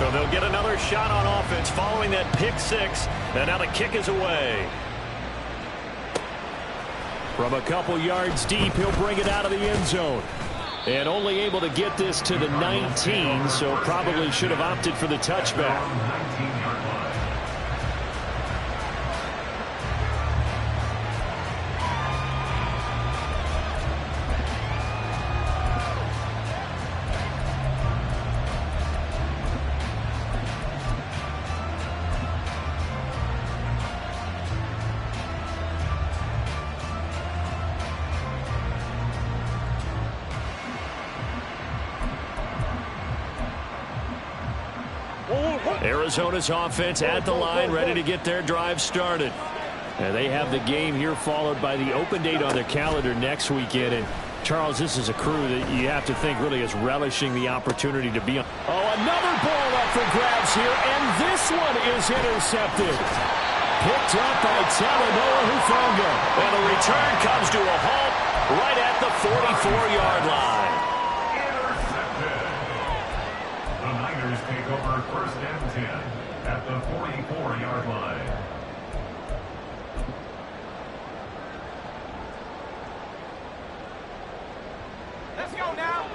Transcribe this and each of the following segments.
So they'll get another shot on offense following that pick six. And now the kick is away. From a couple yards deep, he'll bring it out of the end zone. And only able to get this to the 19, so probably should have opted for the touchback. Arizona's offense at the line, ready to get their drive started. And they have the game here followed by the open date on their calendar next weekend. And Charles, this is a crew that you have to think really is relishing the opportunity to be on. Oh, another ball up for grabs here, and this one is intercepted. Picked up by Talanoa Hufanga. And the return comes to a halt right at the 44-yard line. The Niners take over first and 10 at the 44-yard line. Let's go now.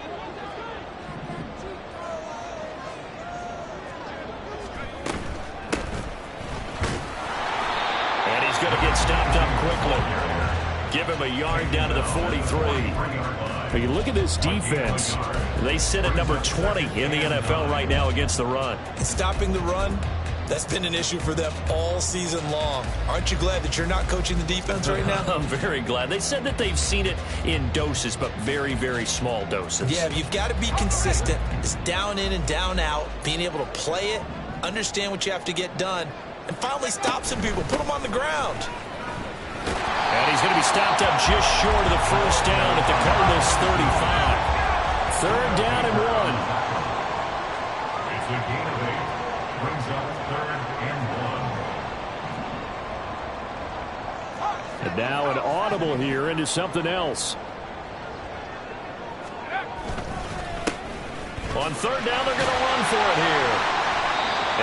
And he's going to get stopped up quickly. Give him a yard down to the 43. When you look at this defense, they sit at number 20 in the NFL right now against the run. Stopping the run, that's been an issue for them all season long. Aren't you glad that you're not coaching the defense right now? I'm very glad. They said that they've seen it in doses, but very, very small doses. Yeah, you've got to be consistent. It's down in and down out, being able to play it, understand what you have to get done, and finally stop some people, put them on the ground. And he's going to be stopped up just short of the first down at the Cardinals' 35. Third down and 1. It's a gain of 8. Brings up third and 1. And now an audible here into something else. On third down, they're going to run for it here.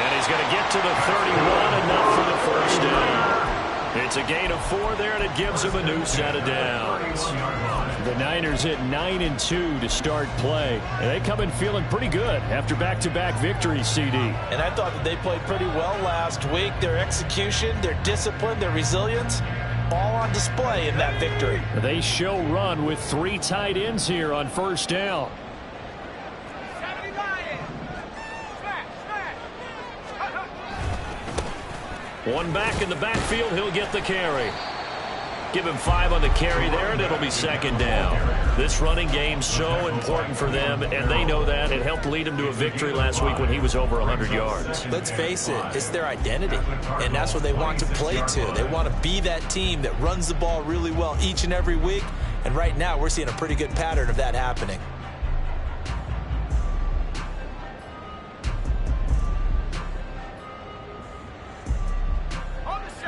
And he's going to get to the 31, enough for the first down. It's a gain of 4 there, and it gives him a new set of downs. The Niners hit 9-2 to start play. And they come in feeling pretty good after back-to-back victories, CD. And I thought that they played pretty well last week. Their execution, their discipline, their resilience, all on display in that victory. They show run with 3 tight ends here on first down. One back in the backfield, he'll get the carry. Give him 5 on the carry there, and it'll be second down. This running game's so important for them, and they know that. It helped lead him to a victory last week when he was over 100 yards. Let's face it, it's their identity, and that's what they want to play to. They want to be that team that runs the ball really well each and every week, and right now we're seeing a pretty good pattern of that happening.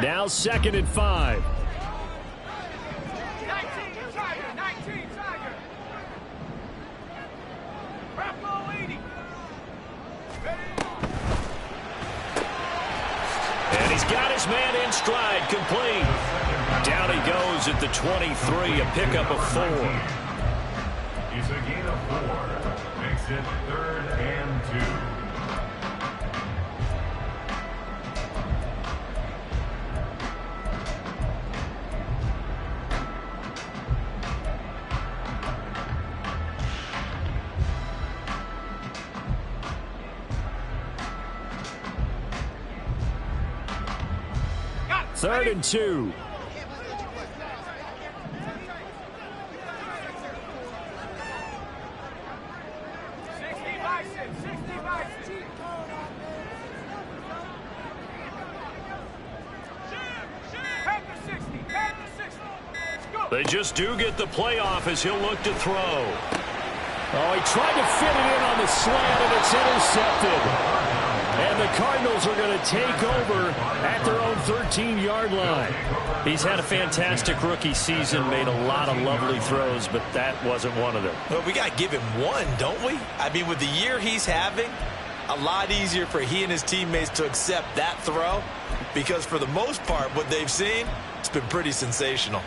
Now second and 5. 19 Tiger. And he's got his man in stride, complete. Down he goes at the 23, a pickup of 4. It's a gain of 4. Makes it third and 2. Third and 2. They just do get the playoff as he'll look to throw. Oh, he tried to fit it in on the slant, and it's intercepted. And the Cardinals are going to take over at their own 13-yard line. He's had a fantastic rookie season, made a lot of lovely throws, but that wasn't one of them. Well, we got to give him one, don't we? I mean, with the year he's having, a lot easier for he and his teammates to accept that throw because for the most part, what they've seen, it's been pretty sensational.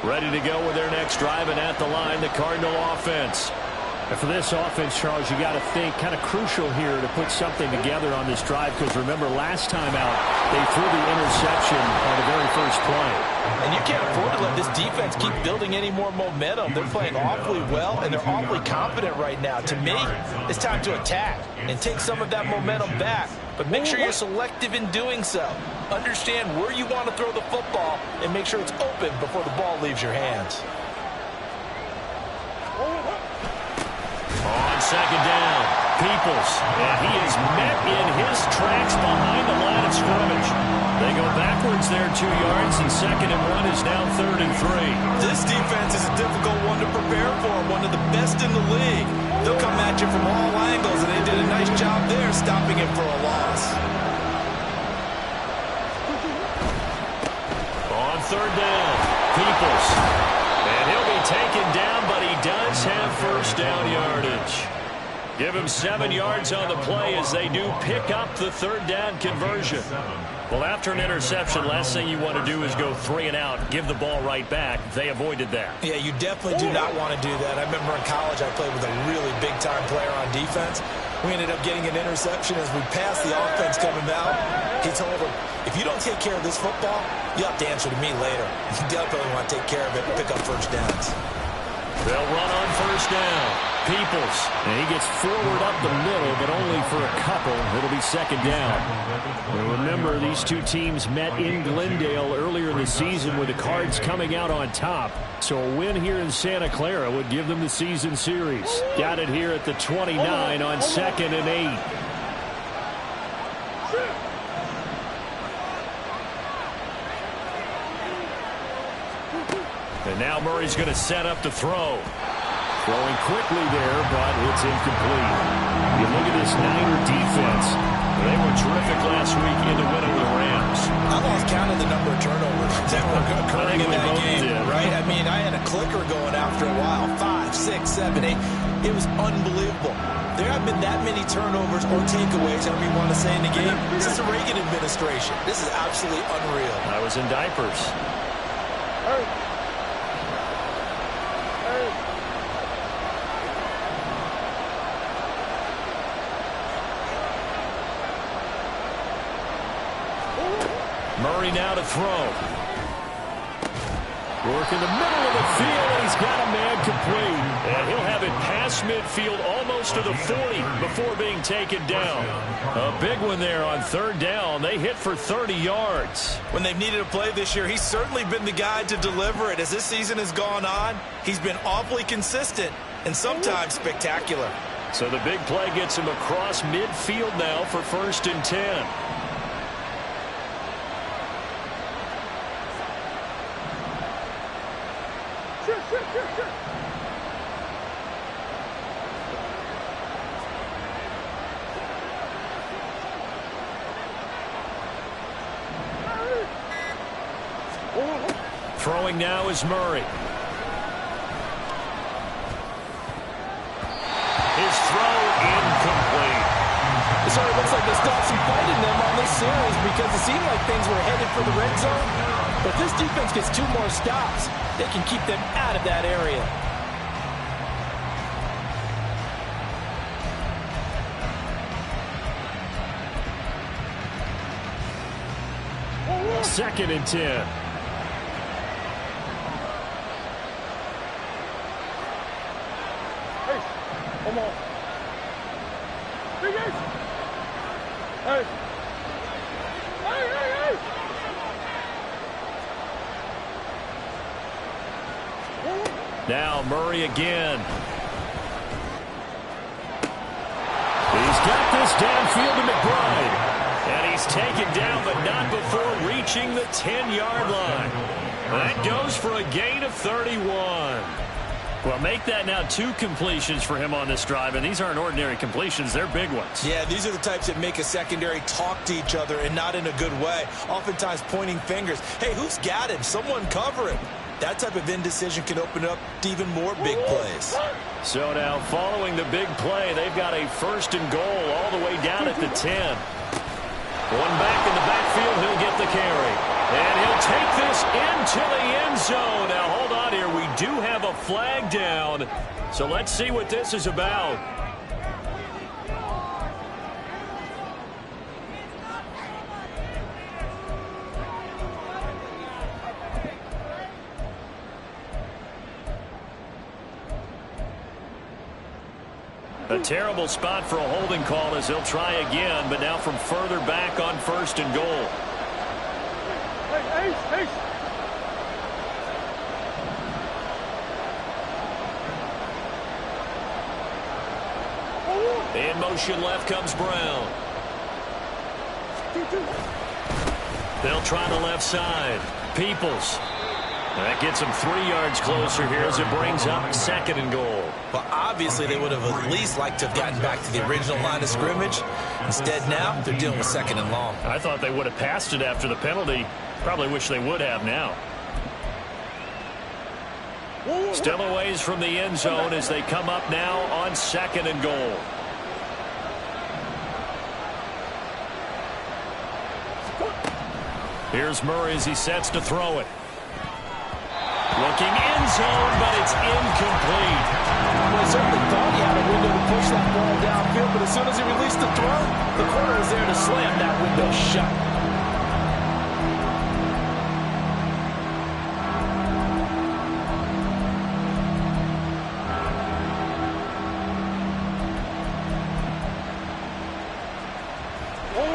Ready to go with their next drive, and at the line, the Cardinal offense. And for this offense, Charles, you got to think kind of crucial here to put something together on this drive because remember last time out they threw the interception on the very first play. And you can't afford to let this defense keep building any more momentum. They're playing awfully well and they're awfully confident right now. To me, it's time to attack and take some of that momentum back. But make sure you're selective in doing so. Understand where you want to throw the football and make sure it's open before the ball leaves your hands. On second down, Peoples, and he is met in his tracks behind the line of scrimmage. They go backwards there 2 yards, and 2nd and 1 is now 3rd and 3. This defense is a difficult one to prepare for, one of the best in the league. They'll come at you from all angles, and they did a nice job there stopping him for a loss. On 3rd down, Peoples. And he'll be taken down, but he does have first down yardage. Give him 7 yards on the play as they do pick up the 3rd down conversion. Well, after an interception, last thing you want to do is go 3 and out, give the ball right back. They avoided that. Yeah, you definitely do not want to do that. I remember in college I played with a really big-time player on defense. We ended up getting an interception as we passed the offense coming out. He told him, if you don't take care of this football, you have to answer to me later. You definitely want to take care of it and pick up first downs. They'll run on first down. Peoples, and he gets forward up the middle, but only for a couple. It'll be 2nd down. And remember, these two teams met in Glendale earlier in the season with the Cards coming out on top. So a win here in Santa Clara would give them the season series. Got it here at the 29 on 2nd and 8. And now Murray's going to set up to throw. Throwing quickly there, but it's incomplete. You look at this Niner defense. They were terrific last week in the win over the Rams. I lost count of the number of turnovers that were occurring in that game, right? I mean, I had a clicker going after a while. 5, 6, 7, 8. It was unbelievable. There haven't been that many turnovers or takeaways, however you want to say, in the game since the Reagan administration. This is absolutely unreal. I was in diapers. Murray now to throw. Work in the middle of the field, and he's got a man complete. And he'll have it past midfield almost to the 40 before being taken down. A big one there on 3rd down. They hit for 30 yards. When they've needed a play this year, he's certainly been the guy to deliver it. As this season has gone on, he's been awfully consistent and sometimes spectacular. So the big play gets him across midfield now for 1st and 10. Throwing now is Murray. His throw incomplete. So it looks like they stopped some fight in them on this series because it seemed like things were headed for the red zone. But if this defense gets 2 more stops, they can keep them out of that area. 2nd and 10. Come on. Big Ace. Hey. Hey. Now Murray again. He's got this downfield to McBride. And he's taken down, but not before reaching the 10-yard line. That goes for a gain of 31. Well, make that now 2 completions for him on this drive, and these aren't ordinary completions. They're big ones. Yeah, these are the types that make a secondary talk to each other and not in a good way, oftentimes pointing fingers. Hey, who's got him? Someone cover him. That type of indecision can open up to even more big plays. So now, following the big play, they've got a 1st and goal all the way down at the 10. One back in the backfield, he'll get the carry. And he'll take this into the end zone. Now, hold on here. We do have a flag down. So let's see what this is about. A terrible spot for a holding call as he'll try again, but now from further back on 1st and goal. In motion left comes Brown. They'll try the left side. Peoples. That gets them 3 yards closer here as it brings up 2nd and goal. Well, obviously they would have at least liked to have gotten back to the original line of scrimmage. Instead now, they're dealing with 2nd and long. I thought they would have passed it after the penalty. Probably wish they would have now. Still a ways from the end zone as they come up now on 2nd and goal. Here's Murray as he sets to throw it. Looking end zone, but it's incomplete. Well, he certainly thought he had a window to push that ball downfield, but as soon as he released the throw, the corner was there to slam that window shut.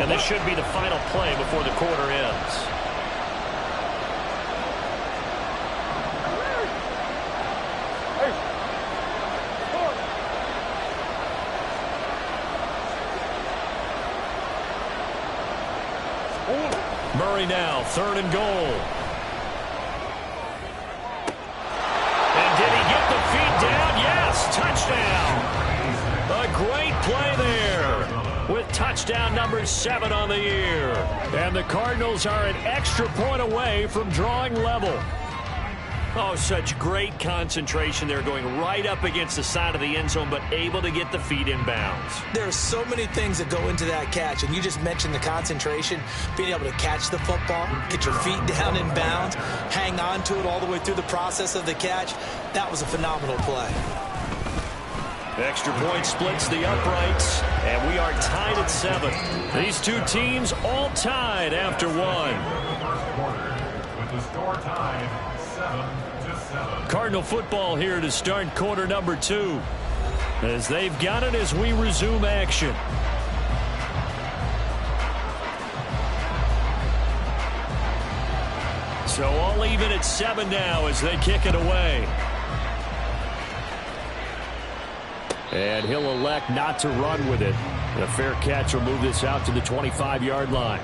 And this should be the final play before the quarter ends. Murray now, 3rd and goal. And did he get the feet down? Yes, touchdown. A great play there with touchdown number 7 on the year. And the Cardinals are an extra point away from drawing level. Oh, such great concentration there, going right up against the side of the end zone, but able to get the feet in bounds. There are so many things that go into that catch, and you just mentioned the concentration, being able to catch the football, get your feet down in bounds, hang on to it all the way through the process of the catch. That was a phenomenal play. Extra point splits the uprights, and we are tied at 7. These two teams all tied after 1. First quarter with the score tied 7-7. Cardinal football here to start quarter number 2, as they've got it as we resume action. So all even at 7 now as they kick it away. And he'll elect not to run with it. A fair catch will move this out to the 25-yard line.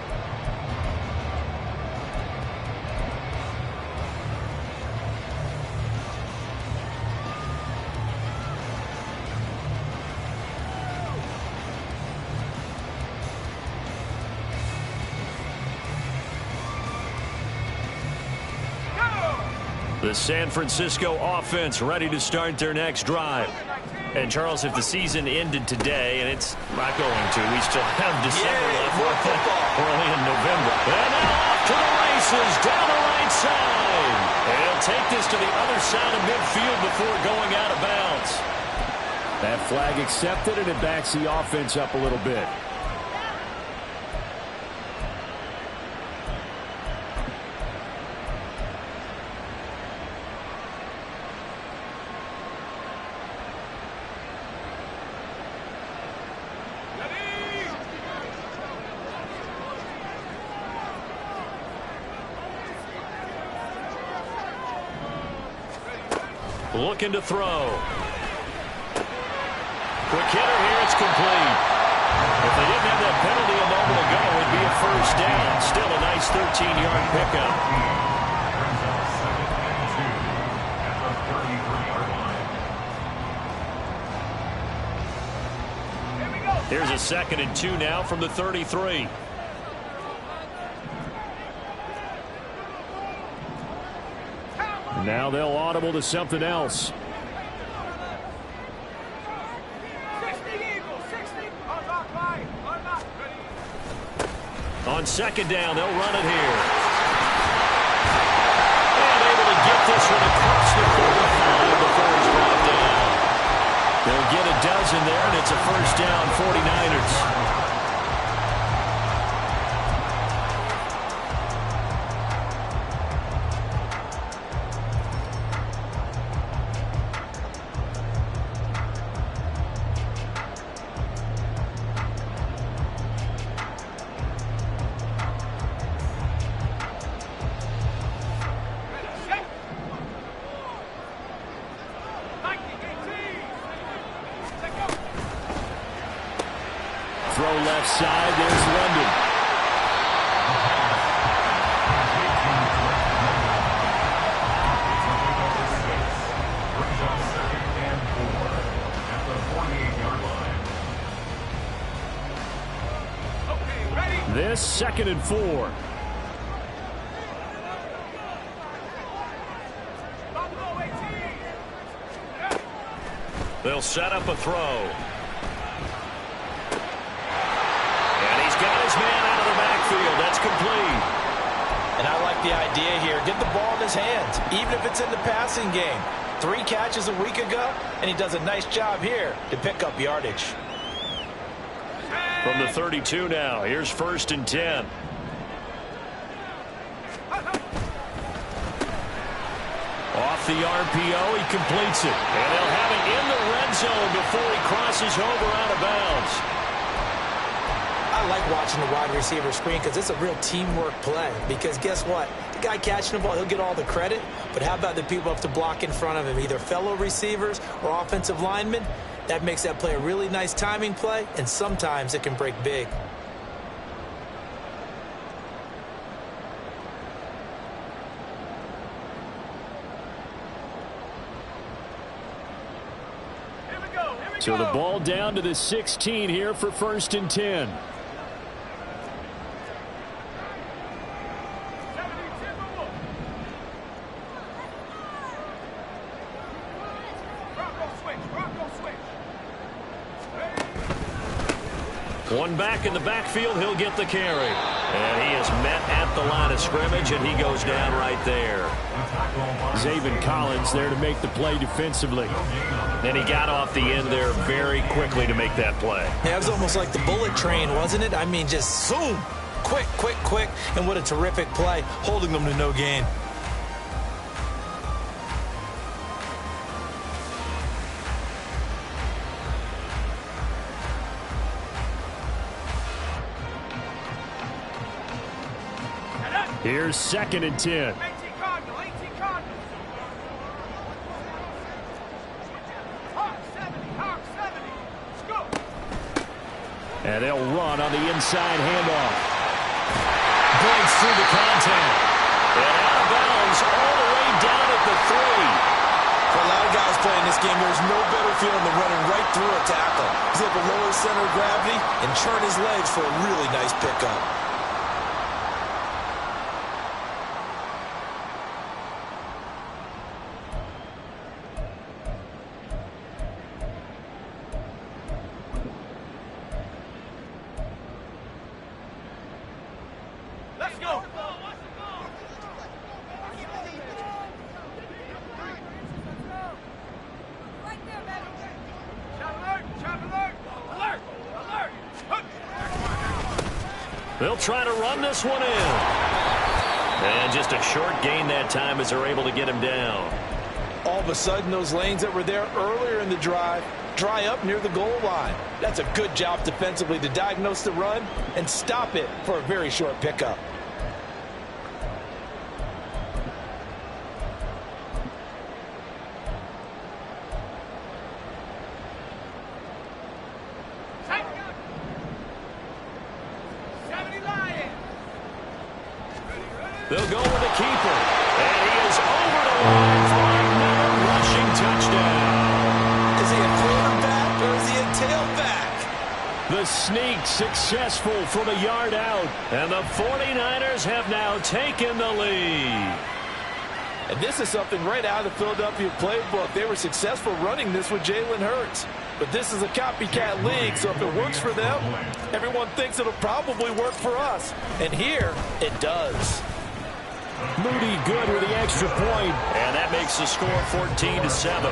The San Francisco offense ready to start their next drive. And, Charles, if the season ended today, and it's not going to, we still have December left early in November. And now off to the races down the right side. And he'll take this to the other side of midfield before going out of bounds. That flag accepted, and it backs the offense up a little bit. Looking to throw. Quick hitter here, it's complete. If they didn't have that penalty a moment ago, it'd be a first down. Still a nice 13-yard pickup. Brings up 2nd and 2 at the 33-yard line. Here's a 2nd and 2 now from the 33. Now they'll audible to something else. On 2nd down, they'll run it here. And able to get this one across the 45 before he's brought down. They'll get a dozen there, and it's a 1st down, 49ers. Throw left side. There's London. This 2nd and 4. They'll set up a throw. Got his man out of the backfield. That's complete. And I like the idea here. Get the ball in his hands, even if it's in the passing game. 3 catches a week ago, and he does a nice job here to pick up yardage. From the 32 now, here's 1st and 10. Off the RPO, he completes it. And they'll have it in the red zone before he crosses over out of bounds. I like watching the wide receiver screen because it's a real teamwork play. Because guess what? The guy catching the ball, he'll get all the credit. But how about the people up to block in front of him, either fellow receivers or offensive linemen? That makes that play a really nice timing play, and sometimes it can break big. So the ball down to the 16 here for 1st and 10. One back in the backfield, he'll get the carry. And he is met at the line of scrimmage, and he goes down right there. Zaven Collins there to make the play defensively. And he got off the end there very quickly to make that play. Yeah, it was almost like the bullet train, wasn't it? I mean, just zoom. Quick, quick, quick. And what a terrific play, holding them to no gain. Here's 2nd and 10. And they'll run on the inside handoff. Breaks through the contact. And out of bounds all the way down at the 3. For a lot of guys playing this game, there's no better feeling than running right through a tackle. He's able to lower his center of gravity and turn his legs for a really nice pickup. They'll try to run this one in. And just a short gain that time as they're able to get him down. All of a sudden, those lanes that were there earlier in the drive dry up near the goal line. That's a good job defensively to diagnose the run and stop it for a very short pickup. They'll go with the keeper. And he is over the line for another rushing touchdown. Is he a quarterback or is he a tailback? The sneak successful from a yard out. And the 49ers have now taken the lead. And this is something right out of the Philadelphia playbook. They were successful running this with Jalen Hurts. But this is a copycat league, so if it works for them, everyone thinks it'll probably work for us. And here, it does. Moody good with the extra point. And that makes the score 14-7.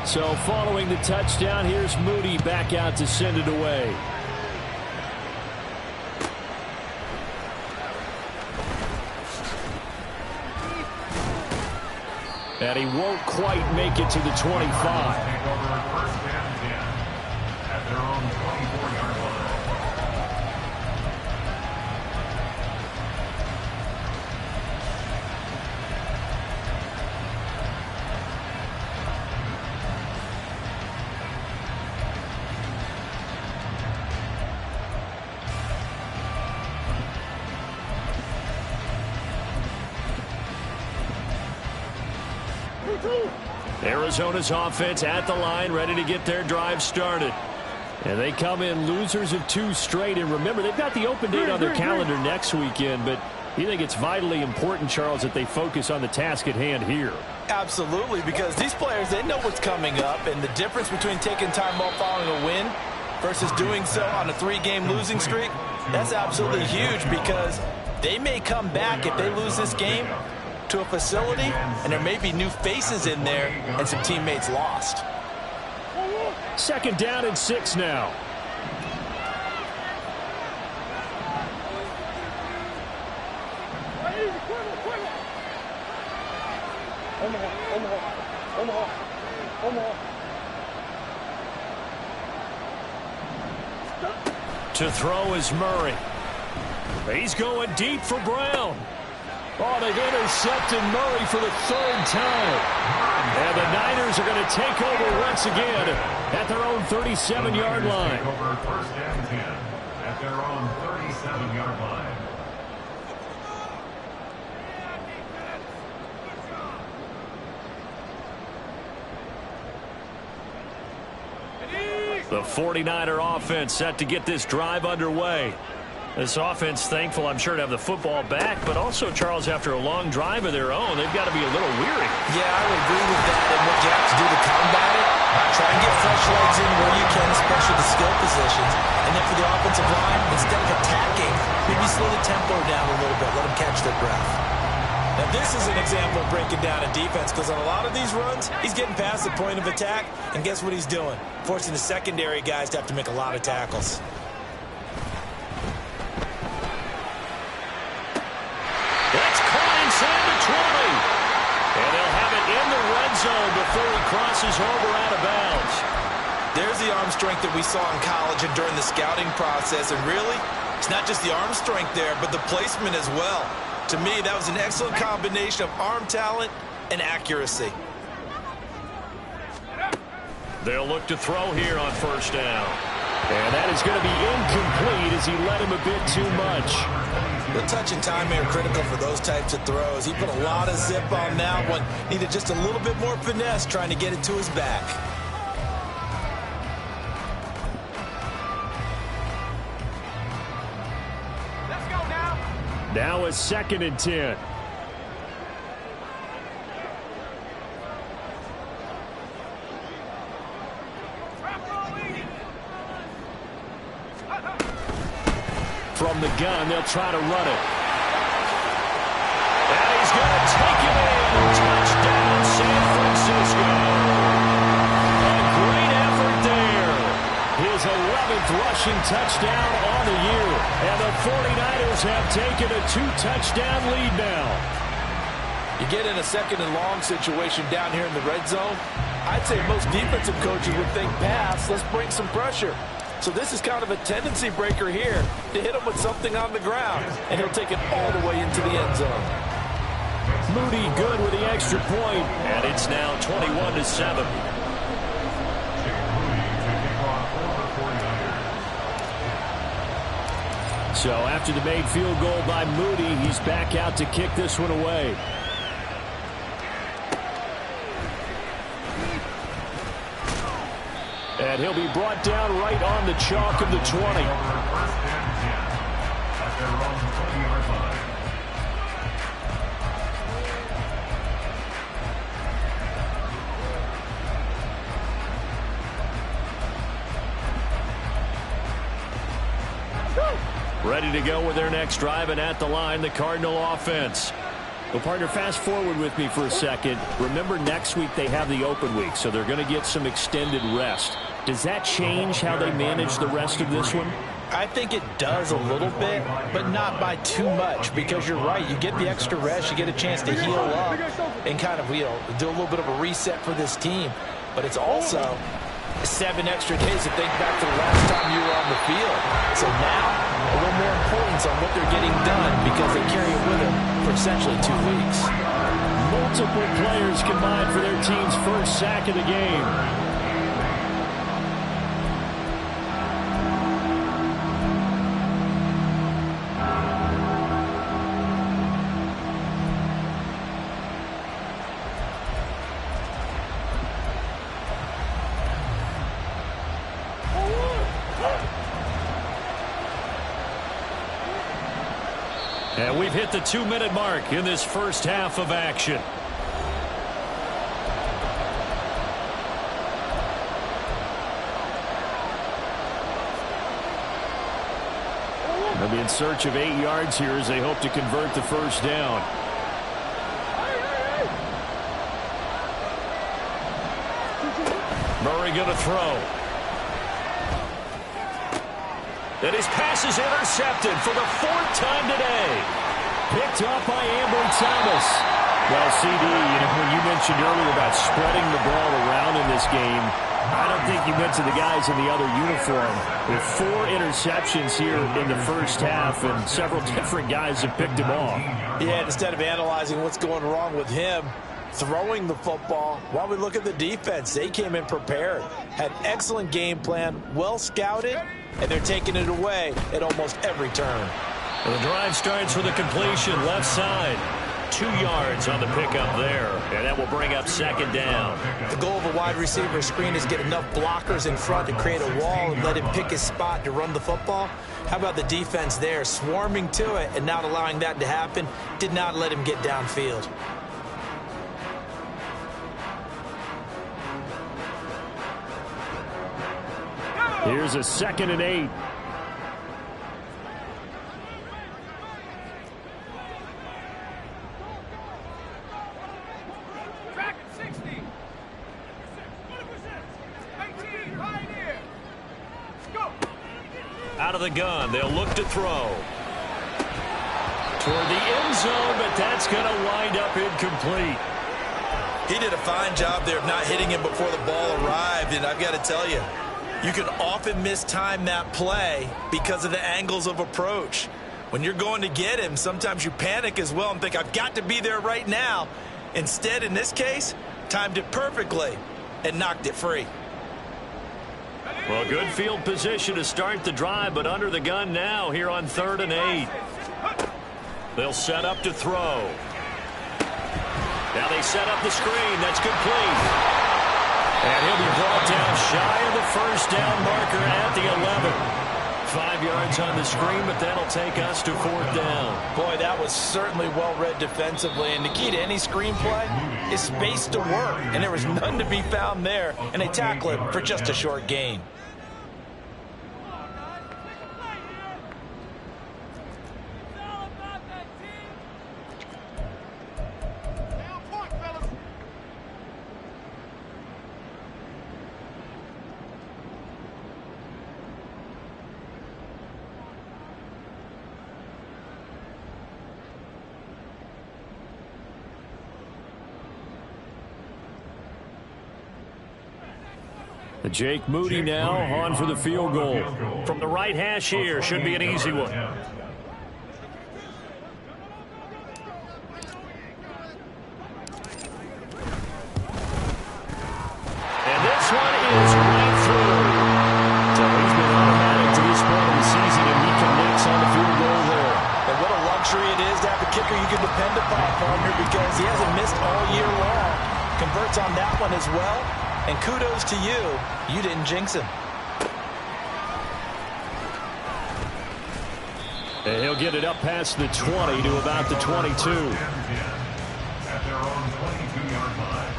So following the touchdown, here's Moody back out to send it away. And he won't quite make it to the 25. Arizona's offense at the line, ready to get their drive started. And they come in losers of 2 straight. And remember, they've got the open date on their calendar next weekend. But you think it's vitally important, Charles, that they focus on the task at hand here? Absolutely, because these players, they know what's coming up. And the difference between taking time off following a win versus doing so on a 3-game losing streak, that's absolutely huge, because they may come back if they lose this game to a facility, and there may be new faces in there and some teammates lost. 2nd down and 6 now. To throw is Murray. He's going deep for Brown. Oh, they've intercepted Murray for the 3rd time. And the Niners are going to take over once again at their own 37-yard line. Take over 1st and 10 at their own 37-yard line. The 49er offense set to get this drive underway. This offense thankful, I'm sure, to have the football back, but also, Charles, after a long drive of their own, they've got to be a little weary. Yeah, I would agree with that. And what you have to do to combat it, try and get fresh legs in where you can, especially the skill positions. And then for the offensive line, instead of attacking, maybe slow the tempo down a little bit, let them catch their breath. Now, this is an example of breaking down a defense, because on a lot of these runs, he's getting past the point of attack, and guess what he's doing? Forcing the secondary guys to have to make a lot of tackles. That's caught inside the 20. And they'll have it in the red zone before he crosses over out of bounds. There's the arm strength that we saw in college and during the scouting process, and really, it's not just the arm strength there, but the placement as well. To me, that was an excellent combination of arm talent and accuracy. They'll look to throw here on 1st down. And that is going to be incomplete as he led him a bit too much. The touch and timing are critical for those types of throws. He put a lot of zip on that one. Needed just a little bit more finesse trying to get it to his back. Let's go now. Now a 2nd and 10. From the gun, they'll try to run it. And he's going to take it in. Touchdown, San Francisco. A great effort there. His 11th rushing touchdown on the year. And the 49ers have taken a 2-touchdown lead now. You get in a second and long situation down here in the red zone, I'd say most defensive coaches would think, pass, let's bring some pressure. So this is kind of a tendency breaker here to hit him with something on the ground, and he'll take it all the way into the end zone. Moody good with the extra point, and it's now 21-7. So after the made field goal by Moody, he's back out to kick this one away. And he'll be brought down right on the chalk of the 20. First and 10 at their own 20-yard line. Ready to go with their next drive, and at the line, the Cardinal offense. Well, partner, fast forward with me for a second. Remember, next week they have the open week, so they're going to get some extended rest. Does that change how they manage the rest of this one? I think it does a little bit, but not by too much, because you're right. You get the extra rest, you get a chance to heal up and kind of, do a little bit of a reset for this team. But it's also 7 extra days to think back to the last time you were on the field. So now, a little more importance on what they're getting done because they carry it with them for essentially 2 weeks. Multiple players combined for their team's first sack of the game. And we've hit the 2-minute mark in this first half of action. They'll be in search of 8 yards here as they hope to convert the first down. Murray going to throw. And his pass is intercepted for the 4th time today. Picked up by Ambry Thomas. Well, CD, when you mentioned earlier about spreading the ball around in this game, I don't think you meant to the guys in the other uniform. With 4 interceptions here in the first half, and several different guys have picked him off. Yeah, instead of analyzing what's going wrong with him, throwing the football, while we look at the defense, they came in prepared, had excellent game plan, well scouted, and they're taking it away at almost every turn. The drive starts with a completion left side. 2 yards on the pickup there, and that will bring up 2nd down. The goal of a wide receiver screen is get enough blockers in front to create a wall and let him pick his spot to run the football. How about the defense there, swarming to it and not allowing that to happen? Did not let him get downfield. Here's a 2nd and 8. Track at 60. 18, Pioneer. Let's go. Out of the gun, they'll look to throw. Toward the end zone, but that's going to wind up incomplete. He did a fine job there of not hitting him before the ball arrived, and I've got to tell you, you can often mistime that play because of the angles of approach. When you're going to get him, sometimes you panic as well and think, I've got to be there right now. Instead, in this case, timed it perfectly and knocked it free. Well, good field position to start the drive, but under the gun now here on 3rd and 8. They'll set up to throw. Now they set up the screen. That's complete. And he'll be brought down shy of the first down marker at the 11. 5 yards on the screen, but that'll take us to 4th down. Boy, that was certainly well read defensively. And the key to any screenplay is space to work. And there was none to be found there. And they tackle it for just a short gain. Jake Moody now on for the field goal. From the right hash here, should be an easy one. And this one is right through. So he's been automatic to this point of the season, and he connects on the field goal there. And what a luxury it is to have a kicker you can depend upon, partner, because he hasn't missed all year long. Converts on that one as well. And kudos to you. You didn't jinx him. And he'll get it up past the 20 to about the 22. At their own 22-yard line.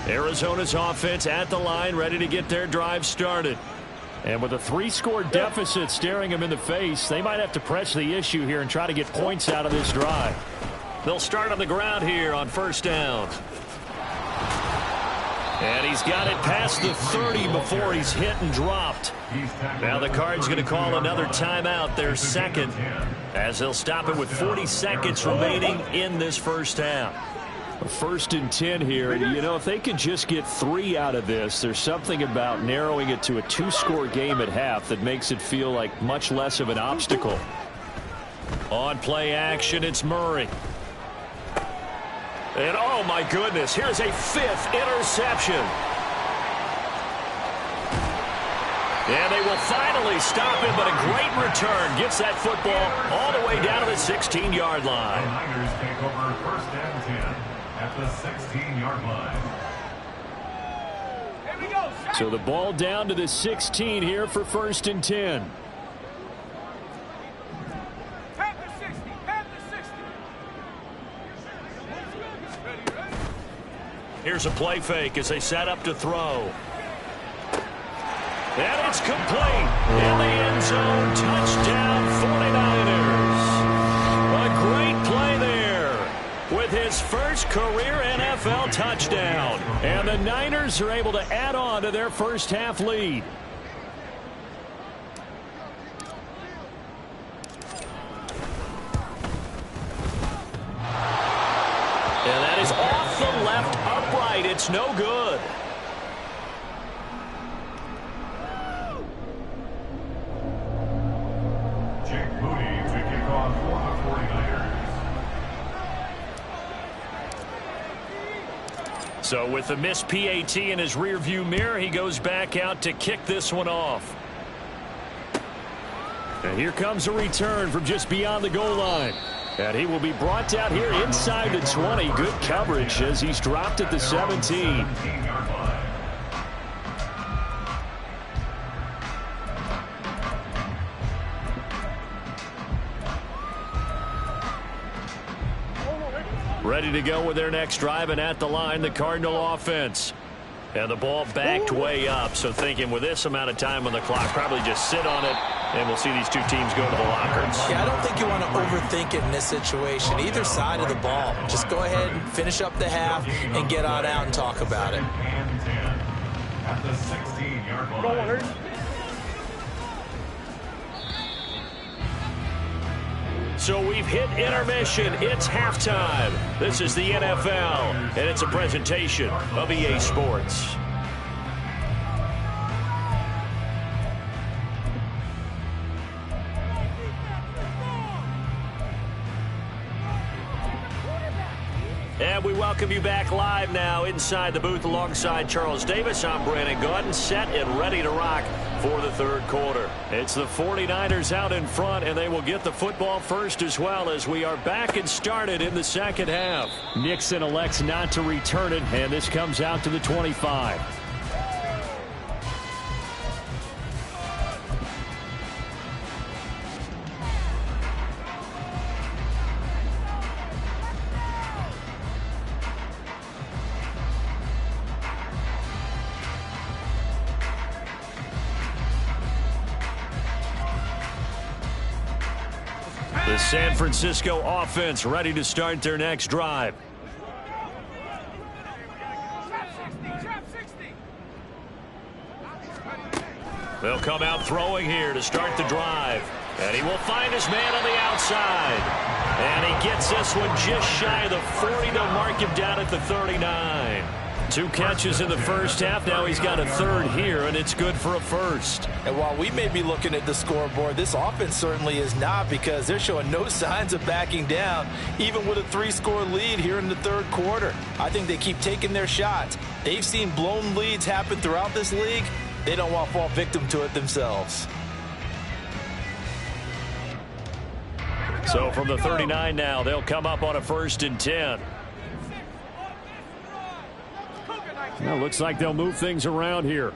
Arizona's offense at the line, ready to get their drive started. And with a 3-score deficit staring them in the face, they might have to press the issue here and try to get points out of this drive. They'll start on the ground here on first down. And he's got it past the 30 before he's hit and dropped. Now the Cards going to call another timeout, their second, as they'll stop it with 40 seconds remaining in this first half. First and 10 here, and you know, if they can just get 3 out of this, there's something about narrowing it to a 2-score game at half that makes it feel like much less of an obstacle. On play action, it's Murray. And oh my goodness, here's a 5th interception. And they will finally stop him, but a great return gets that football all the way down to the 16-yard line. The Niners take over first and 10 at the 16-yard line. Here we go. So the ball down to the 16 here for first and 10. Pat the 60. Pat the 60. Ready, ready. Here's a play fake as they set up to throw. And it's complete. In the end zone, touchdown 49ers. A great play there with his first career NFL touchdown. And the Niners are able to add on to their first half lead. And that is off the left upright. It's no good. Jake Moody to kick off for the 49ers. So with the missed PAT in his rearview mirror, he goes back out to kick this one off. And here comes a return from just beyond the goal line. And he will be brought down here inside the 20. Good coverage as he's dropped at the 17. 17-yard line. Ready to go with their next drive, and at the line, the Cardinal offense. And the ball backed way up, so thinking with this amount of time on the clock, probably just sit on it, and we'll see these two teams go to the lockers. Yeah, I don't think you want to overthink it in this situation. Either side of the ball. Just go ahead and finish up the half and get on out and talk about it. And 10 at the 16-yard line. So we've hit intermission. It's halftime. This is the NFL, and it's a presentation of EA Sports. And we welcome you back live now inside the booth alongside Charles Davis. I'm Brandon Gaudin, set and ready to rock for the third quarter. It's the 49ers out in front, and they will get the football first as well as we are back and started in the second half. Nixon elects not to return it, and this comes out to the 25. The San Francisco offense ready to start their next drive. Trap 60. Trap 60. They'll come out throwing here to start the drive. And he will find his man on the outside. And he gets this one just shy of the 40. They'll mark him down at the 39. 2 catches in the first half. Now he's got a third here, and it's good for a first. And while we may be looking at the scoreboard, this offense certainly is not, because they're showing no signs of backing down, even with a 3-score lead here in the third quarter. I think they keep taking their shots. They've seen blown leads happen throughout this league. They don't want to fall victim to it themselves. So from the 39 now, they'll come up on a 1st and 10. Well, looks like they'll move things around here.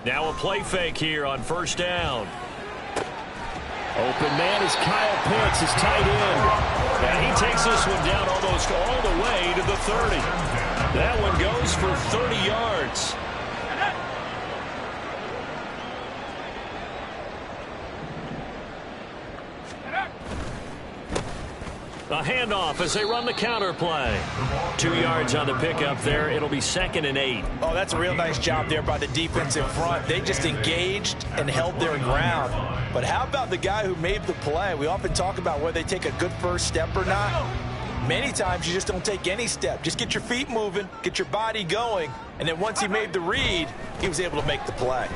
Now a play fake here on 1st down. Open man is Kyle Pitts, his tight end. And he takes this one down almost all the way to the 30. That one goes for 30 yards. A handoff as they run the counter play. 2 yards on the pickup there. It'll be 2nd and 8. Oh, that's a real nice job there by the defense in front. They just engaged and held their ground. But how about the guy who made the play? We often talk about whether they take a good first step or not. Many times you just don't take any step. Just get your feet moving, get your body going, and then once he made the read, he was able to make the play.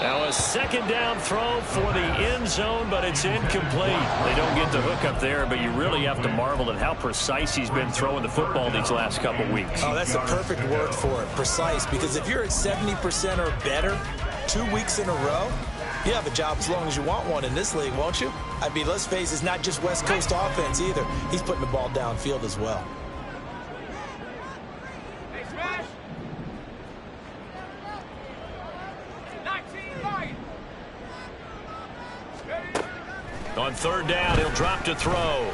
Now a 2nd down throw for the end zone, but it's incomplete. They don't get the hook up there, but you really have to marvel at how precise he's been throwing the football these last couple weeks. Oh, that's the perfect word for it, precise, because if you're at 70% or better 2 weeks in a row, you have a job as long as you want one in this league, won't you? I mean, let's face it, it's not just West Coast offense either. He's putting the ball downfield as well. On 3rd down, he'll drop to throw.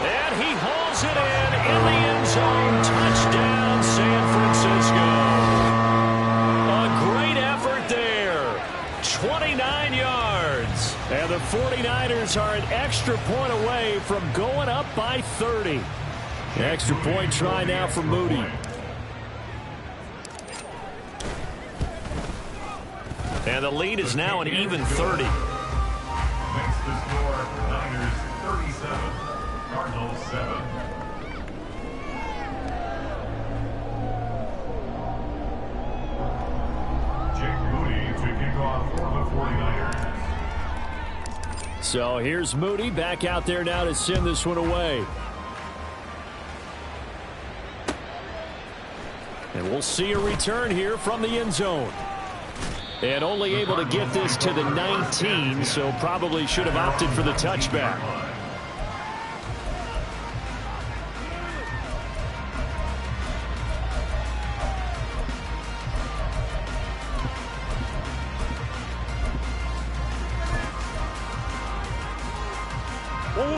And he hauls it in the end zone. Touchdown, San Francisco. A great effort there. 29 yards. And the 49ers are an extra point away from going up by 30. Extra point try now for Moody. And the lead is now an even 30. Makes the score Niners 37, Cardinals 7. Jake Moody to kick off for the 49ers. So here's Moody back out there now to send this one away. And we'll see a return here from the end zone. And only able to get this to the 19, so probably should have opted for the touchback.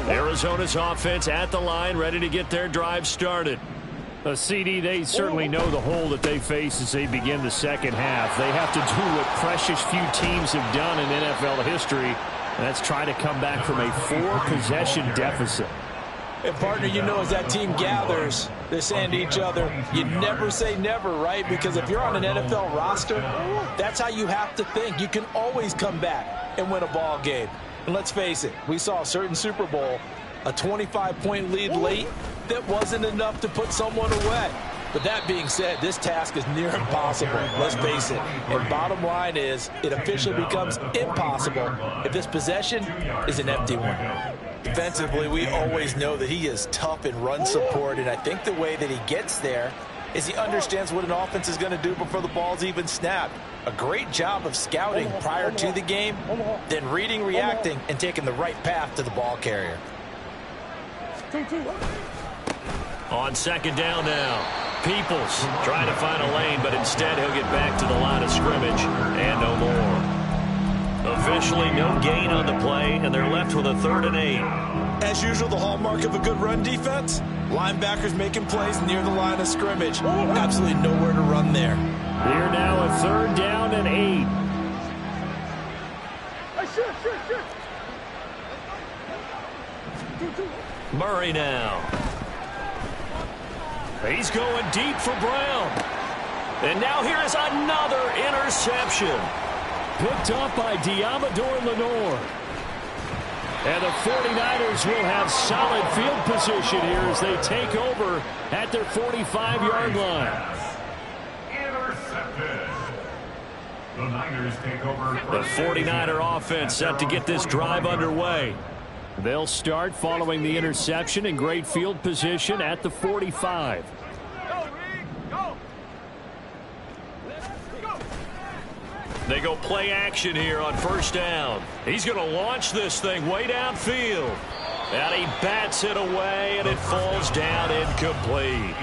Arizona's offense at the line, ready to get their drive started. CD, they certainly know the hole that they face as they begin the second half. They have to do what precious few teams have done in NFL history, and that's try to come back from a 4-possession deficit. And, partner, you know, as that team gathers, they're saying to each other, you never say never, right? Because if you're on an NFL roster, that's how you have to think. You can always come back and win a ball game. And let's face it, we saw a certain Super Bowl, a 25-point lead late, that wasn't enough to put someone away. But that being said, this task is near impossible. Let's face it. And bottom line is, it officially becomes impossible if this possession is an empty one. Defensively, we always know that he is tough in run support, and I think the way that he gets there is he understands what an offense is going to do before the ball's even snapped. A great job of scouting prior to the game, then reading, reacting, and taking the right path to the ball carrier. On 2nd down now, Peoples trying to find a lane, but instead he'll get back to the line of scrimmage and no more. Officially no gain on the play, and they're left with a 3rd and 8. As usual, the hallmark of a good run defense, linebackers making plays near the line of scrimmage. Absolutely nowhere to run there. Here now a 3rd down and 8. Murray now. He's going deep for Brown. And now here is another interception. Picked up by Diamador Lenore. And the 49ers will have solid field position here as they take over at their 45-yard line. Intercepted. The Niners take over. The 49er offense set to get this drive underway. They'll start following the interception in great field position at the 45. They go play action here on first down. He's going to launch this thing way downfield. And he bats it away, and it falls down incomplete.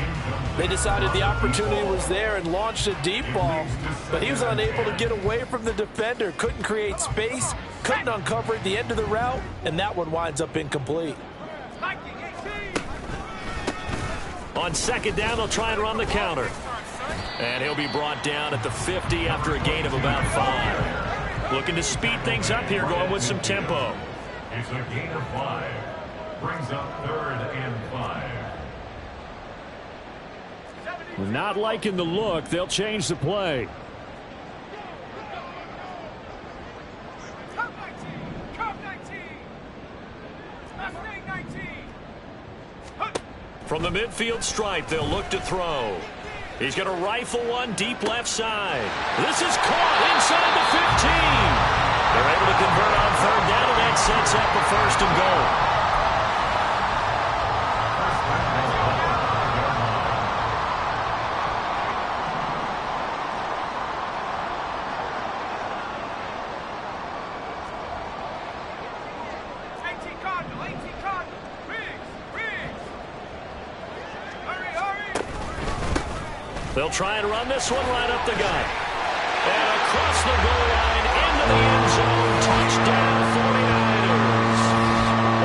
They decided the opportunity was there and launched a deep ball, but he was unable to get away from the defender, couldn't create space, couldn't uncover at the end of the route, and that one winds up incomplete. On second down, they'll try and run the counter. And he'll be brought down at the 50 after a gain of about 5. Looking to speed things up here, going with some tempo. It's a gain of 5. Brings up 3rd and 5. Not liking the look. They'll change the play. From the midfield stripe, they'll look to throw. He's going to rifle one deep left side. This is caught inside the 15. They're able to convert on third down, and that sets up a 1st and goal. They'll try and run this one right up the gut. And across the goal line into the end zone. Touchdown, 49ers.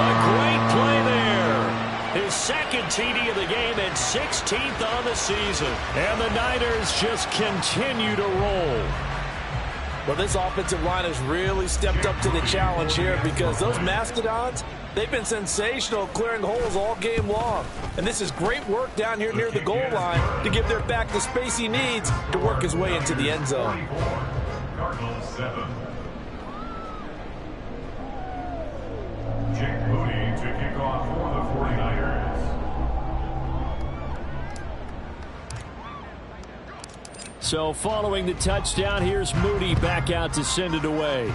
A great play there. His second TD of the game and 16th on the season. And the Niners just continue to roll. Well, this offensive line has really stepped up to the challenge here because those Mastodons, they've been sensational clearing holes all game long. And this is great work down here near the goal line to give their back the space he needs to work his way into the end zone. Cardinals 7. Jake Moody to kick off for the 49ers. So following the touchdown, here's Moody back out to send it away.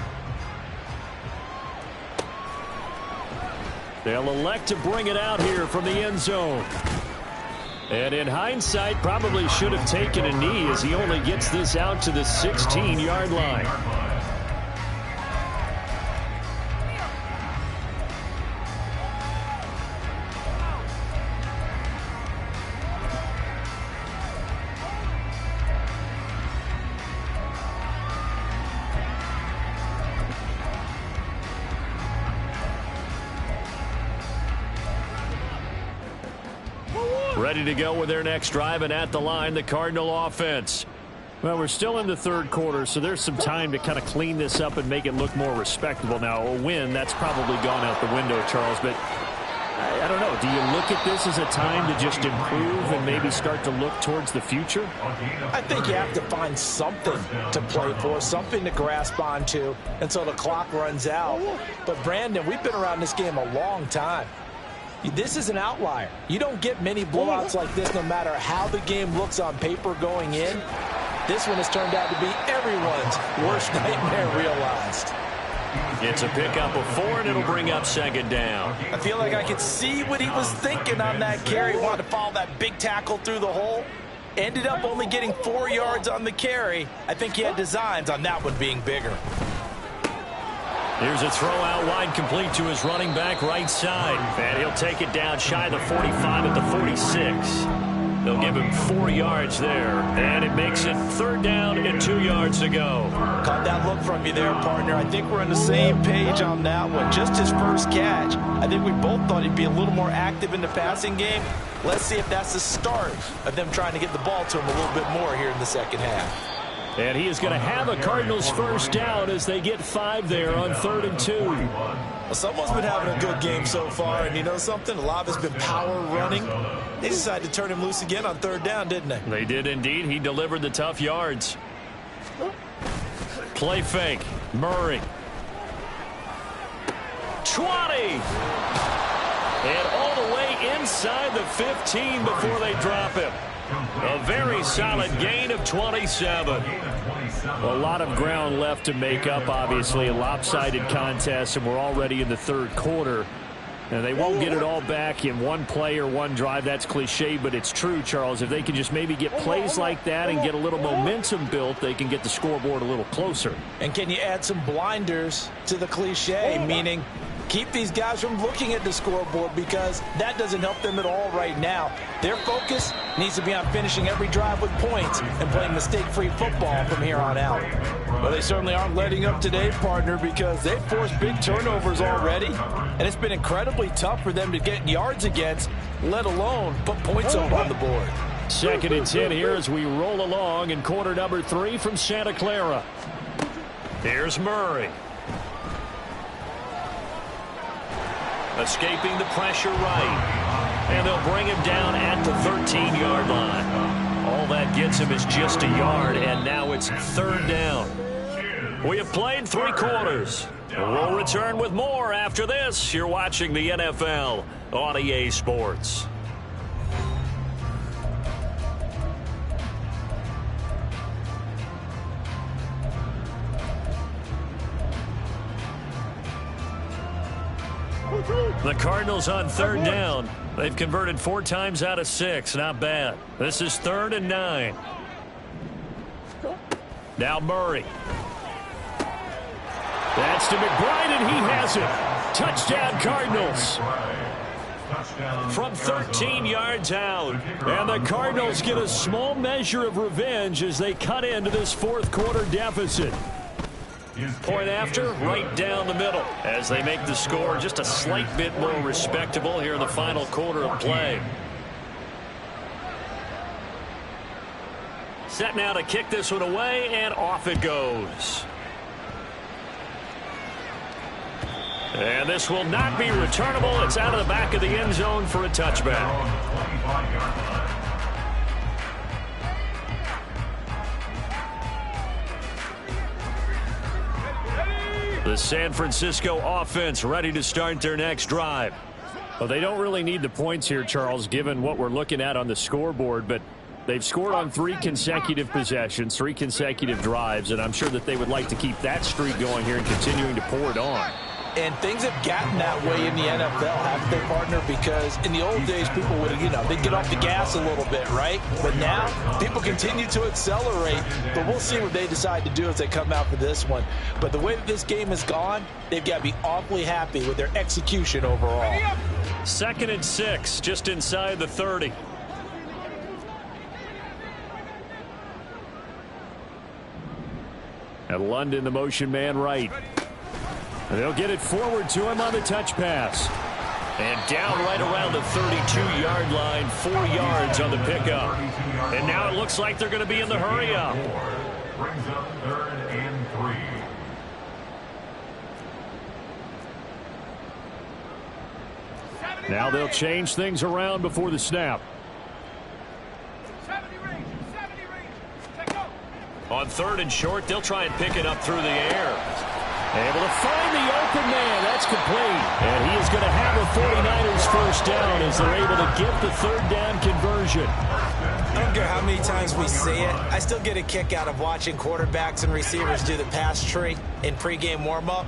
They'll elect to bring it out here from the end zone. And in hindsight, probably should have taken a knee as he only gets this out to the 16-yard line. Ready to go with their next drive, and at the line, the Cardinal offense. Well, we're still in the third quarter, so there's some time to kind of clean this up and make it look more respectable. Now, a win, that's probably gone out the window, Charles, but I don't know. Do you look at this as a time to just improve and maybe start to look towards the future? I think you have to find something to play for, something to grasp onto until the clock runs out. But, Brandon, we've been around this game a long time. This is an outlier. You don't get many blowouts like this no matter how the game looks on paper going in. This one has turned out to be everyone's worst nightmare realized. It's a pickup of 4, and it'll bring up second down. I feel like I could see what he was thinking on that carry. Wanted to follow that big tackle through the hole. Ended up only getting 4 yards on the carry. I think he had designs on that one being bigger. Here's a throw out wide, complete to his running back right side. And he'll take it down shy of the 45 at the 46. They'll give him 4 yards there. And it makes it third down and 2 yards to go. Caught that look from you there, partner. I think we're on the same page on that one. Just his first catch. I think we both thought he'd be a little more active in the passing game. Let's see if that's the start of them trying to get the ball to him a little bit more here in the second half. And he is going to have a Cardinals first down as they get 5 there on 3rd and 2. Well, someone's been having a good game so far, and you know something? A lot of it's been power running. They decided to turn him loose again on 3rd down, didn't they? They did indeed. He delivered the tough yards. Play fake. Murray. 20. And all the way inside the 15 before they drop him. A very solid gain of 27. A lot of ground left to make up, obviously. A lopsided contest, and we're already in the 3rd quarter. And they won't get it all back in one play or one drive. That's cliche, but it's true, Charles. If they can just maybe get plays like that and get a little momentum built, they can get the scoreboard a little closer. And can you add some blinders to the cliche, meaning keep these guys from looking at the scoreboard, because that doesn't help them at all right now. Their focus needs to be on finishing every drive with points and playing mistake-free football from here on out. Well, they certainly aren't letting up today, partner, because they've forced big turnovers already, and it's been incredibly tough for them to get yards against, let alone put points on the board. 2nd and 10 here as we roll along in quarter number 3 from Santa Clara. Here's Murray. Escaping the pressure right. And they'll bring him down at the 13-yard line. All that gets him is just a yard, and now it's 3rd down. We have played 3 quarters. We'll return with more after this. You're watching the NFL on EA Sports. The Cardinals on 3rd down. They've converted 4 times out of 6. Not bad. This is 3rd and 9. Now Murray. That's to McBride, and he has it. Touchdown, Cardinals. From 13 yards out. And the Cardinals get a small measure of revenge as they cut into this 4th quarter deficit. Point after, right down the middle, as they make the score just a slight bit more respectable here in the final quarter of play. Set now to kick this one away, and off it goes. And this will not be returnable. It's out of the back of the end zone for a touchback. The San Francisco offense ready to start their next drive. Well, they don't really need the points here, Charles, given what we're looking at on the scoreboard, but they've scored on 3 consecutive possessions, 3 consecutive drives, and I'm sure that they would like to keep that streak going here and continuing to pour it on. And things have gotten that way in the NFL, haven't they, partner? Because in the old days, people would, they'd get off the gas a little bit, right? But now, people continue to accelerate. But we'll see what they decide to do as they come out for this one. But the way that this game has gone, they've got to be awfully happy with their execution overall. 2nd and 6, just inside the 30. And London, the motion man right. And they'll get it forward to him on the touch pass. And down right around the 32-yard line, 4 yards on the pickup. And now it looks like they're going to be in the hurry up. Brings up 3rd and 3. Now they'll change things around before the snap. 70 range. Take go. On 3rd and short, they'll try and pick it up through the air. Able to find the open man. That's complete. And he is going to have a 49ers first down as they're able to get the 3rd down conversion. I don't care how many times we see it. I still get a kick out of watching quarterbacks and receivers do the pass tree in pregame warm-up.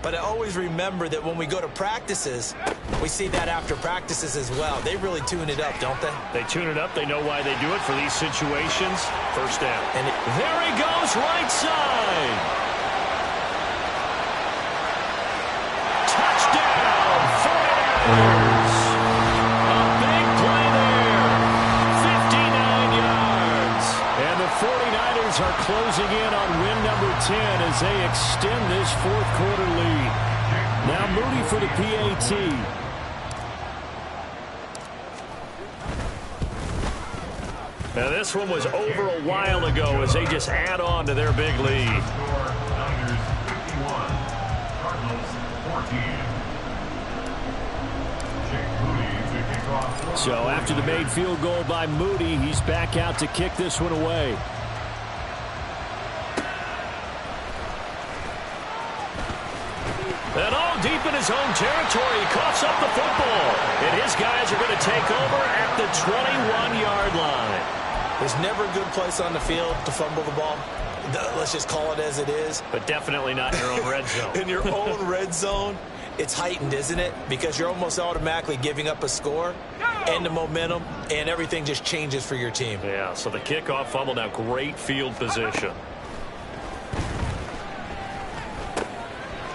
But I always remember that when we go to practices, we see that after practices as well. They really tune it up, don't they? They tune it up. They know why they do it for these situations. First down. And there he goes, right side. Touchdown, 49ers. A big play there. 59 yards. And the 49ers are closing in on win number 10 as they extend this 4th quarter lead. Now Moody for the PAT. Now, this one was over a while ago as they just add on to their big lead. Niners 51, Cardinals 14. Jake Moody to kick off. So after the made field goal by Moody, he's back out to kick this one away. And all deep in his own territory, he coughs up the football. And his guys are going to take over at the 21-yard line. There's never a good place on the field to fumble the ball. Let's just call it as it is. But definitely not in your own red zone. In your own red zone, it's heightened, isn't it? Because you're almost automatically giving up a score and the momentum, and everything just changes for your team. Yeah, so the kickoff fumble, now great field position.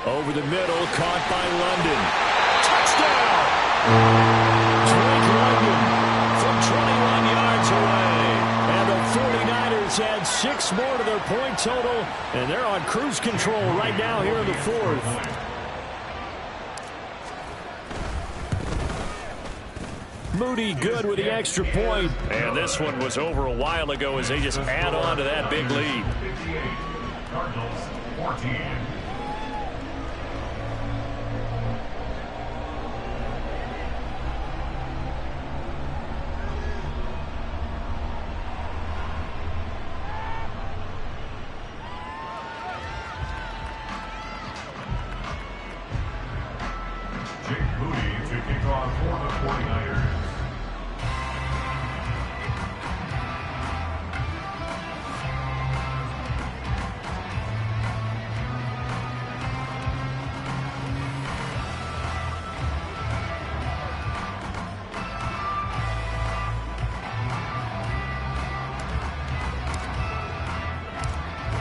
Over the middle, caught by London. Touchdown! Drake London from 21 yards away. And the 49ers add 6 more to their point total, and they're on cruise control right now here in the fourth. Moody good with the extra point. And this one was over a while ago as they just add on to that big lead. 58, Cardinals 14. Jake Moody to kick off for the 49ers.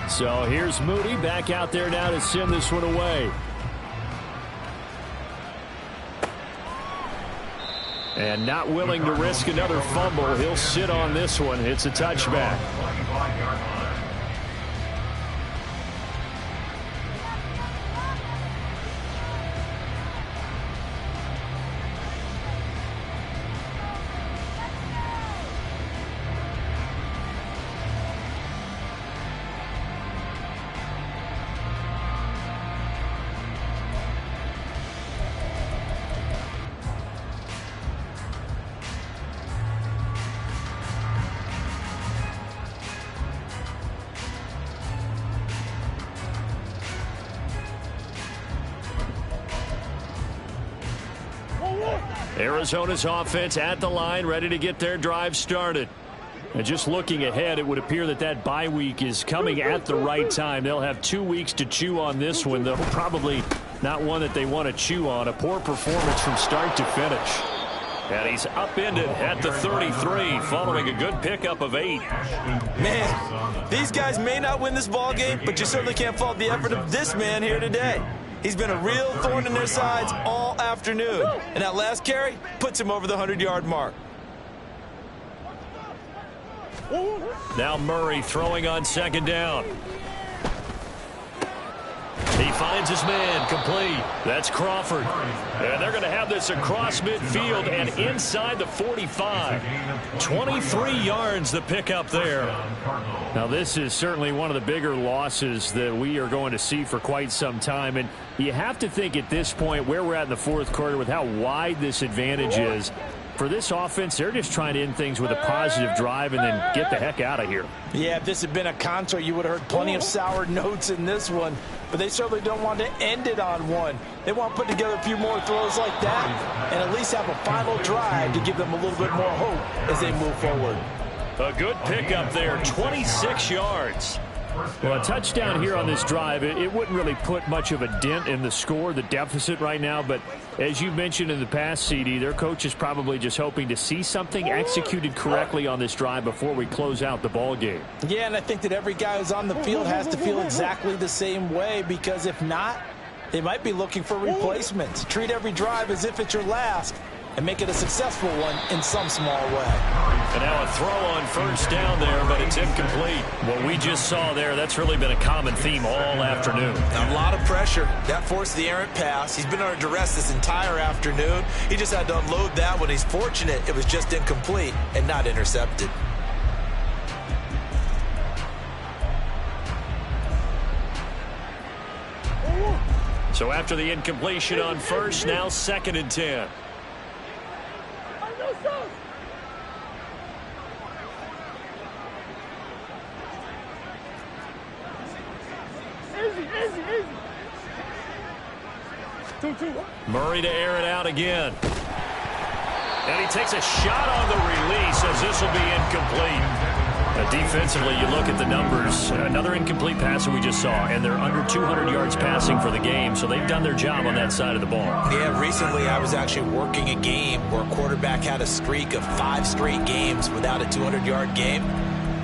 So here's Moody back out there now to send this one away. And not willing to risk another fumble. He'll sit on this one. It's a touchback. 25-yard line. Arizona's offense at the line, ready to get their drive started. And just looking ahead, it would appear that that bye week is coming at the right time. They'll have 2 weeks to chew on this one, though probably not one that they want to chew on. A poor performance from start to finish. And he's upended at the 33 following a good pickup of 8. Man, these guys may not win this ball game, but you certainly can't fault the effort of this man here today. He's been a real thorn in their sides all afternoon. And that last carry puts him over the 100-yard mark. Now Murray throwing on second down. He finds his man, complete. That's Crawford. And they're going to have this across midfield and inside the 45. 23 yards the pickup there. Now this is certainly one of the bigger losses that we are going to see for quite some time. And you have to think at this point where we're at in the fourth quarter with how wide this advantage is. For this offense, they're just trying to end things with a positive drive and then get the heck out of here. Yeah, if this had been a concert, you would have heard plenty of sour notes in this one. But they certainly don't want to end it on one. They want to put together a few more throws like that and at least have a final drive to give them a little bit more hope as they move forward. A good pickup there, 26 yards. Well, a touchdown here on this drive, it wouldn't really put much of a dent in the score, the deficit right now. But as you mentioned in the past, CD, their coach is probably just hoping to see something executed correctly on this drive before we close out the ball game. Yeah, and I think that every guy who's on the field has to feel exactly the same way, because if not, they might be looking for replacements. Treat every drive as if it's your last and make it a successful one in some small way. And now a throw on first down there, but it's incomplete. What we just saw there, that's really been a common theme all afternoon. A lot of pressure. That forced the errant pass. He's been under duress this entire afternoon. He just had to unload that one. He's fortunate it was just incomplete and not intercepted. So after the incompletion on first, now 2nd and 10. Murray to air it out again. And he takes a shot on the release as this will be incomplete. Defensively, you look at the numbers. Another incomplete pass that we just saw, and they're under 200 yards passing for the game, so they've done their job on that side of the ball. Yeah, recently I was actually working a game where a quarterback had a streak of 5 straight games without a 200-yard game.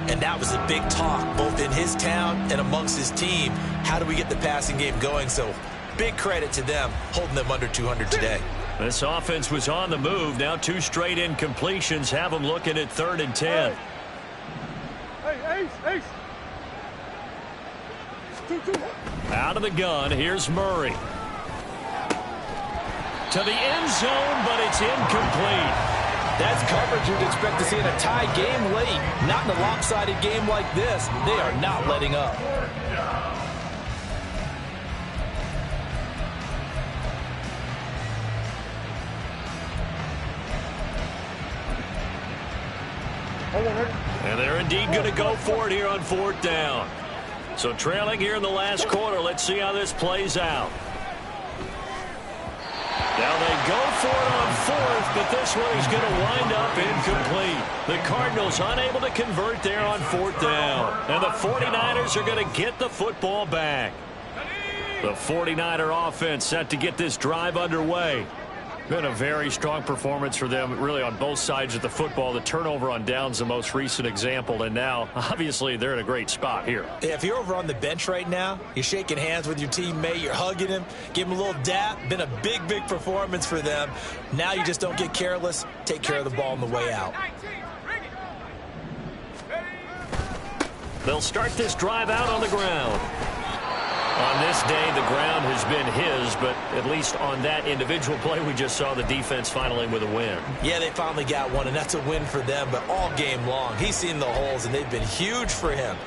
And that was a big talk, both in his town and amongst his team. How do we get the passing game going? So big credit to them, holding them under 200 today. This offense was on the move. Now 2 straight incompletions have them looking at 3rd and 10. Out of the gun, here's Murray. To the end zone, but it's incomplete. That's coverage you'd expect to see in a tie game late. Not in a lopsided game like this. They are not letting up. And they're indeed going to go for it here on 4th down. So trailing here in the last quarter. Let's see how this plays out. Now they go for it on 4th, but this one is going to wind up incomplete. The Cardinals unable to convert there on 4th down. And the 49ers are going to get the football back. The 49er offense set to get this drive underway. Been a very strong performance for them, really, on both sides of the football. The turnover on downs, the most recent example, and now, obviously, they're in a great spot here. If you're over on the bench right now, you're shaking hands with your teammate, you're hugging him, give him a little dap. Been a big, big performance for them. Now you just don't get careless. Take care of the ball on the way out. They'll start this drive out on the ground. On this day, the ground has been his, but at least on that individual play, we just saw the defense finally with a win. Yeah, they finally got one, and that's a win for them, but all game long, he's seen the holes, and they've been huge for him.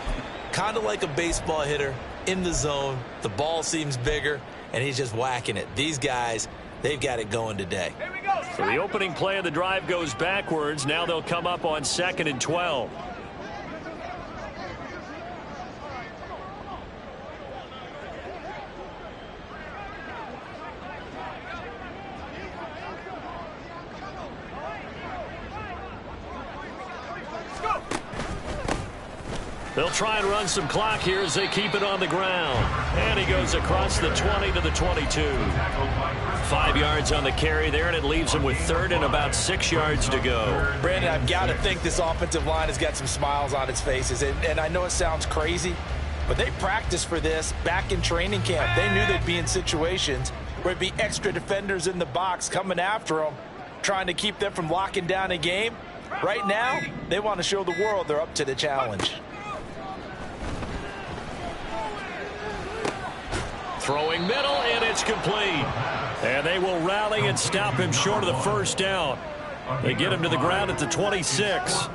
Kind of like a baseball hitter in the zone. The ball seems bigger, and he's just whacking it. These guys, they've got it going today. So the opening play of the drive goes backwards. Now they'll come up on 2nd and 12. They'll try and run some clock here as they keep it on the ground. And he goes across the 20 to the 22. 5 yards on the carry there, and it leaves him with 3rd and about 6 yards to go. Brandon, I've got to think this offensive line has got some smiles on its faces. And I know it sounds crazy, but they practiced for this back in training camp. They knew they'd be in situations where it'd be extra defenders in the box coming after them, trying to keep them from locking down a game. Right now, they want to show the world they're up to the challenge. Throwing middle, and it's complete. And they will rally and stop him short of the 1st down. They get him to the ground at the 26.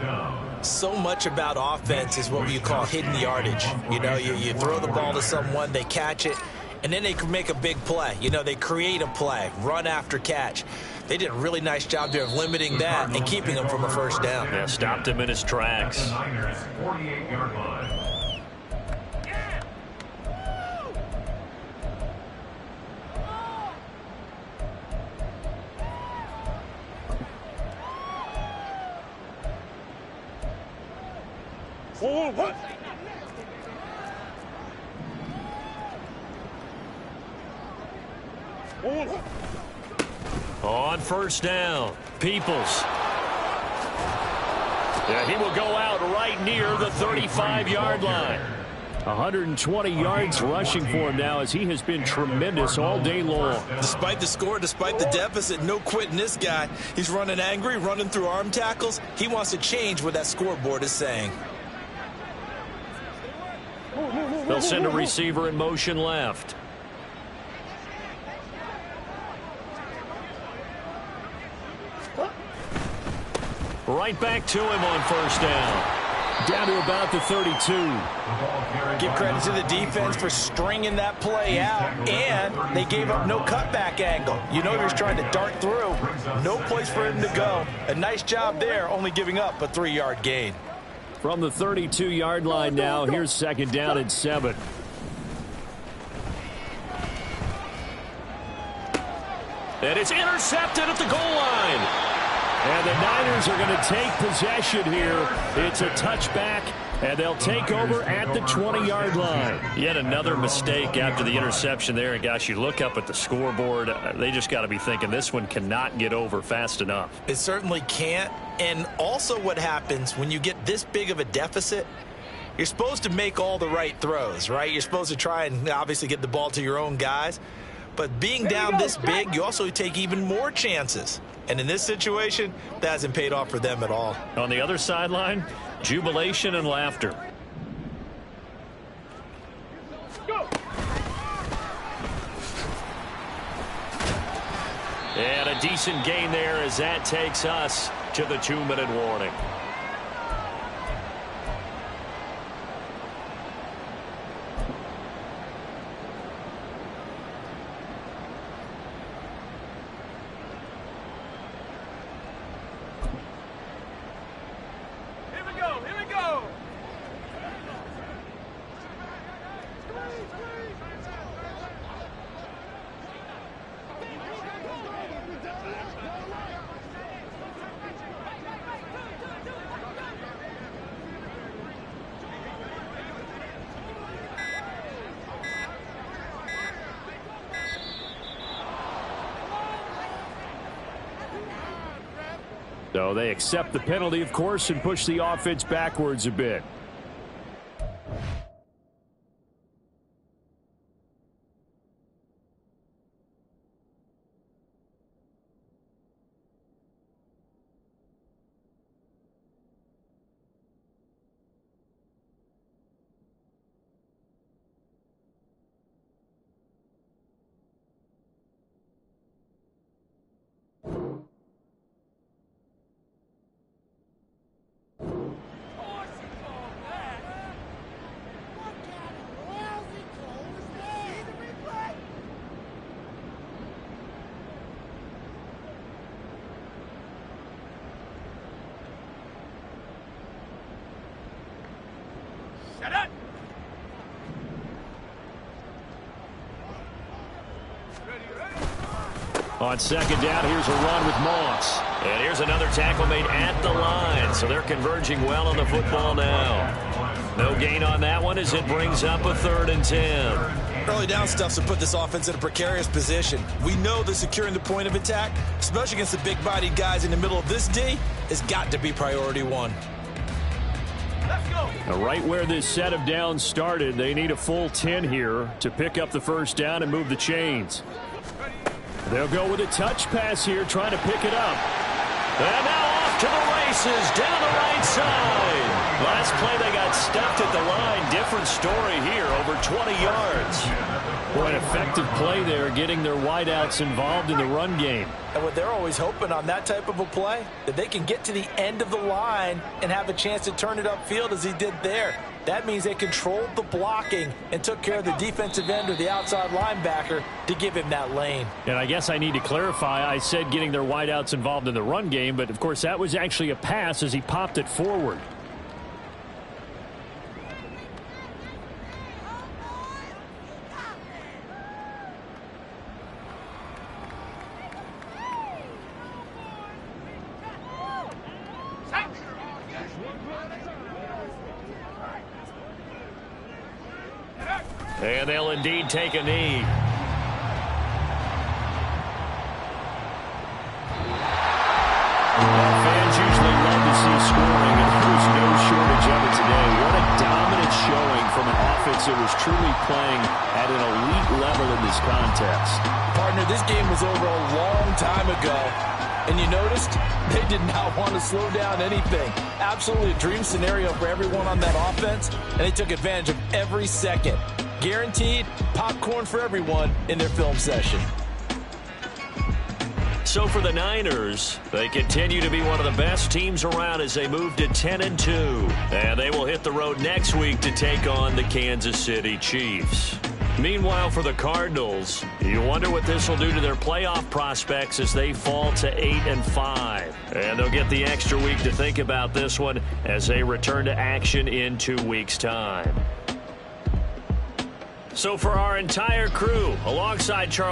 So much about offense is what you call hidden yardage. You know, you throw the ball to someone, they catch it, and then they can make a big play. You know, they create a play, run after catch. They did a really nice job there of limiting that and keeping him from a 1st down. Yeah, stopped him in his tracks. 48-yard line. On 1st down, Peoples. Yeah, he will go out right near the 35-yard line. 120 yards rushing for him now, as he has been tremendous all day long. Despite the score, despite the deficit, no quitting this guy. He's running angry, running through arm tackles. He wants to change what that scoreboard is saying. They'll send a receiver in motion left. Right back to him on 1st down. Down to about the 32. Give credit to the defense for stringing that play out, and they gave up no cutback angle. You know he was trying to dart through. No place for him to go. A nice job there, only giving up a 3-yard gain. From the 32-yard line now, here's second down and 7. And it's intercepted at the goal line. And the Niners are going to take possession here. It's a touchback, and they'll take over at the 20-yard line. Yet another mistake after the interception there. And, gosh, you look up at the scoreboard, they just got to be thinking this one cannot get over fast enough. It certainly can't. And also what happens when you get this big of a deficit, you're supposed to make all the right throws, right? You're supposed to try and obviously get the ball to your own guys. But being down this big, you also take even more chances. And in this situation, that hasn't paid off for them at all. On the other sideline, jubilation and laughter. Go. And a decent gain there as that takes us to the 2-minute warning. So they accept the penalty, of course, and push the offense backwards a bit. On second down, here's a run with Moss. And here's another tackle made at the line. So they're converging well on the football now. No gain on that one as it brings up a 3rd and 10. Early down stuff's to put this offense in a precarious position. We know that securing the point of attack, especially against the big-bodied guys in the middle of this D, has got to be priority 1. Let's go. Now, right where this set of downs started, they need a full 10 here to pick up the first down and move the chains. They'll go with a touch pass here, trying to pick it up. And now off to the races, down the right side. Last play they got stuffed at the line. Different story here, over 20 yards. Boy, an effective play there, getting their wideouts involved in the run game. And what they're always hoping on that type of a play, that they can get to the end of the line and have a chance to turn it upfield as he did there. That means they controlled the blocking and took care of the defensive end or the outside linebacker to give him that lane. And I guess I need to clarify, I said getting their wideouts involved in the run game, but of course that was actually a pass as he popped it forward. And they'll indeed take a knee. Fans usually love to see scoring, and there's no shortage of it today. What a dominant showing from an offense that was truly playing at an elite level in this contest. Partner, this game was over a long time ago. And you noticed they did not want to slow down anything. Absolutely a dream scenario for everyone on that offense, and they took advantage of every second. Guaranteed popcorn for everyone in their film session. So for the Niners, they continue to be one of the best teams around as they move to 10-2. And they will hit the road next week to take on the Kansas City Chiefs. Meanwhile, for the Cardinals, you wonder what this will do to their playoff prospects as they fall to 8-5. And they'll get the extra week to think about this one as they return to action in 2 weeks' time. So for our entire crew, alongside Charles